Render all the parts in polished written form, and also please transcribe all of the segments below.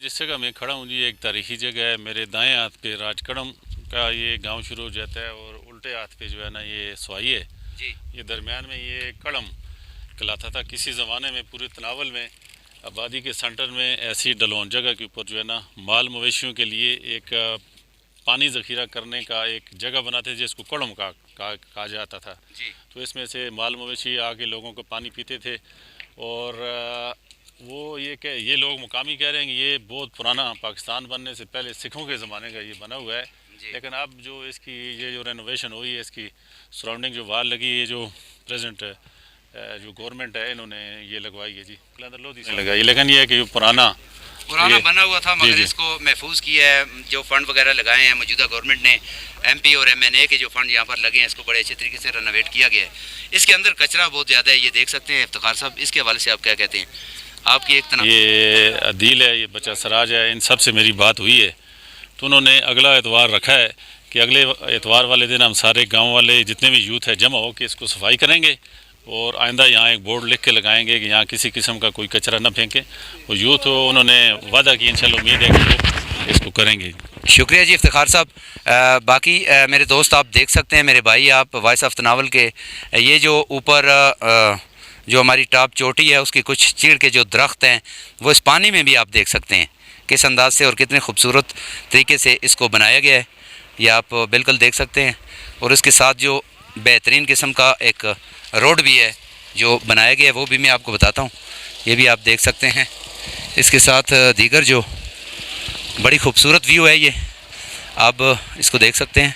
जिस जगह मैं खड़ा हूँ जी एक तारीखी जगह है। मेरे दाएं हाथ पे राजकड़म का ये गांव शुरू हो जाता है और उल्टे हाथ पे जो है ना ये स्वाई है जी। ये दरमियान में ये कड़म कहलाता था। किसी ज़माने में पूरे तनावल में आबादी के सेंटर में ऐसी डलोन जगह के ऊपर जो है ना माल मवेशियों के लिए एक पानी ज़ख़ीरा करने का एक जगह बनाते थे जिसको कड़म कहा जाता था जी। तो इसमें से माल मवेशी आके लोगों को पानी पीते थे। और वो ये लोग मुकामी कह रहे हैं कि ये बहुत पुराना पाकिस्तान बनने से पहले सिखों के ज़माने का ये बना हुआ है। लेकिन अब जो इसकी ये जो रेनोवेशन हुई है इसकी सराउंडिंग जो वाल लगी है जो प्रेजेंट जो गवर्नमेंट है इन्होंने ये लगवाई है जी लोधी से लगाई। लेकिन ये है कि पुराना बना हुआ था मगर इसको महफूज किया है। जो फंड वगैरह लगाए हैं मौजूदा गवर्नमेंट ने, MP और MNA के जो फंड यहाँ पर लगे हैं इसको बड़े अच्छे तरीके से रेनोवेट किया गया है। इसके अंदर कचरा बहुत ज़्यादा है, ये देख सकते हैं इफ्तिखार साहब। इसके हवाले से आप क्या कहते हैं? आपकी एक ये अदील है, ये बच्चा सराज है, इन सब से मेरी बात हुई है तो उन्होंने अगला एतवार रखा है कि अगले एतवार वाले दिन हम सारे गाँव वाले जितने भी यूथ है जमा हो के इसको सफाई करेंगे और आइंदा यहाँ एक बोर्ड लिख के लगाएंगे कि यहाँ किसी किस्म का कोई कचरा न फेंके। और यूथ उन्होंने वादा की, इंशाल्लाह उम्मीद है कि वो इसको करेंगे। शुक्रिया जी इफ्तिखार साहब। बाकी मेरे दोस्त आप देख सकते हैं, मेरे भाई आप वॉइस ऑफ तनावल के ये जो ऊपर जो हमारी टॉप चोटी है उसकी कुछ चीड़ के जो दरख्त हैं वो इस पानी में भी आप देख सकते हैं किस अंदाज से और कितने खूबसूरत तरीके से इसको बनाया गया है, ये आप बिल्कुल देख सकते हैं। और इसके साथ जो बेहतरीन किस्म का एक रोड भी है जो बनाया गया है वो भी मैं आपको बताता हूँ, ये भी आप देख सकते हैं। इसके साथ दीगर जो बड़ी खूबसूरत व्यू है ये आप इसको देख सकते हैं।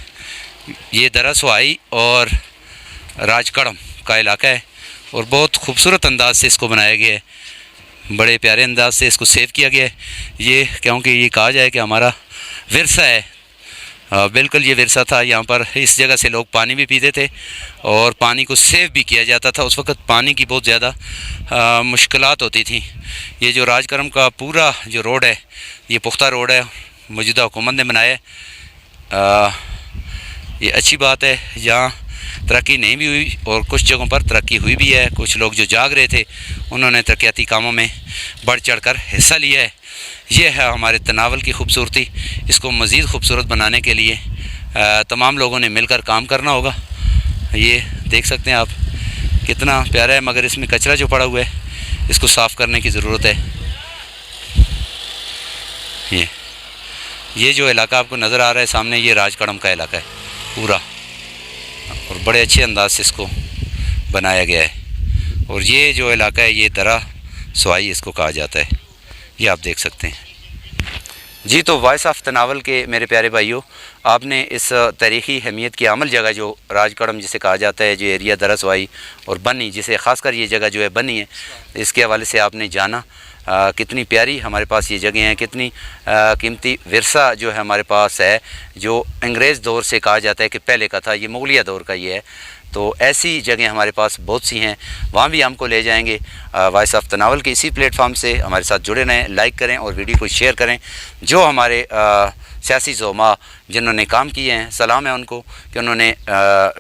ये दरअसवाई और राजकड़म का इलाका है और बहुत खूबसूरत अंदाज से इसको बनाया गया है, बड़े प्यारे अंदाज से इसको सेव किया गया है। ये क्योंकि ये कहा जाए कि हमारा विरसा है, बिल्कुल ये विरसा था। यहाँ पर इस जगह से लोग पानी भी पीते थे और पानी को सेव भी किया जाता था। उस वक़्त पानी की बहुत ज़्यादा मुश्किलात होती थी। ये जो राजकरम का पूरा जो रोड है ये पुख्ता रोड है, मौजूदा हुकूमत ने बनाया है। ये अच्छी बात है, यहाँ तरक्की नहीं भी हुई और कुछ जगहों पर तरक्की हुई भी है। कुछ लोग जो जाग रहे थे उन्होंने तरक्याती कामों में बढ़ चढ़ कर हिस्सा लिया है। ये है हमारे तनावल की खूबसूरती। इसको मज़ीद खूबसूरत बनाने के लिए तमाम लोगों ने मिलकर काम करना होगा। ये देख सकते हैं आप कितना प्यारा है, मगर इसमें कचरा जो पड़ा हुआ है इसको साफ़ करने की ज़रूरत है। ये जो इलाका आपको नज़र आ रहा है सामने, ये राजकड़म का इलाका है पूरा और बड़े अच्छे अंदाज से इसको बनाया गया है। और ये जो इलाका है ये दरा स्वाई इसको कहा जाता है, ये आप देख सकते हैं जी। तो वॉइस ऑफ तनावल के मेरे प्यारे भाइयों, आपने इस तारीख़ी अहमियत की अमल जगह जो राजकड़म जिसे कहा जाता है, जो एरिया दरअसवाई और बनी जिसे ख़ासकर ये जगह जो है बनी है, इसके हवाले से आपने जाना कितनी प्यारी हमारे पास ये जगह हैं, कितनी कीमती विरसा जो है हमारे पास है, जो अंग्रेज़ दौर से कहा जाता है कि पहले का था, ये मुगलिया दौर का ये है। तो ऐसी जगह हमारे पास बहुत सी हैं, वहाँ भी हमको ले जाएंगे। वॉइस ऑफ तनावल के इसी प्लेटफॉर्म से हमारे साथ जुड़े रहें, लाइक करें और वीडियो को शेयर करें। जो हमारे सियासी ज़ोमा जिन्होंने काम किए हैं, सलाम है उनको कि उन्होंने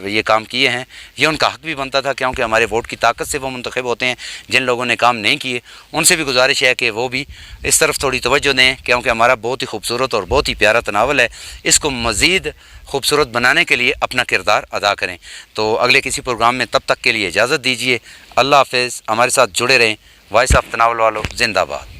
ये काम किए हैं। ये उनका हक़ भी बनता था क्योंकि हमारे वोट की ताकत से वो मुंतखब होते हैं। जिन लोगों ने काम नहीं किए उनसे भी गुजारिश है कि वो भी इस तरफ थोड़ी तवज्जो दें, क्योंकि हमारा बहुत ही खूबसूरत और बहुत ही प्यारा तनावल है। इसको मज़ीद खूबसूरत बनाने के लिए अपना किरदार अदा करें। तो अगले किसी प्रोग्राम में तब तक के लिए इजाज़त दीजिए। अल्लाह हाफ़िज़। हमारे साथ जुड़े रहें। वॉइस ऑफ तनावल वालों जिंदाबाद।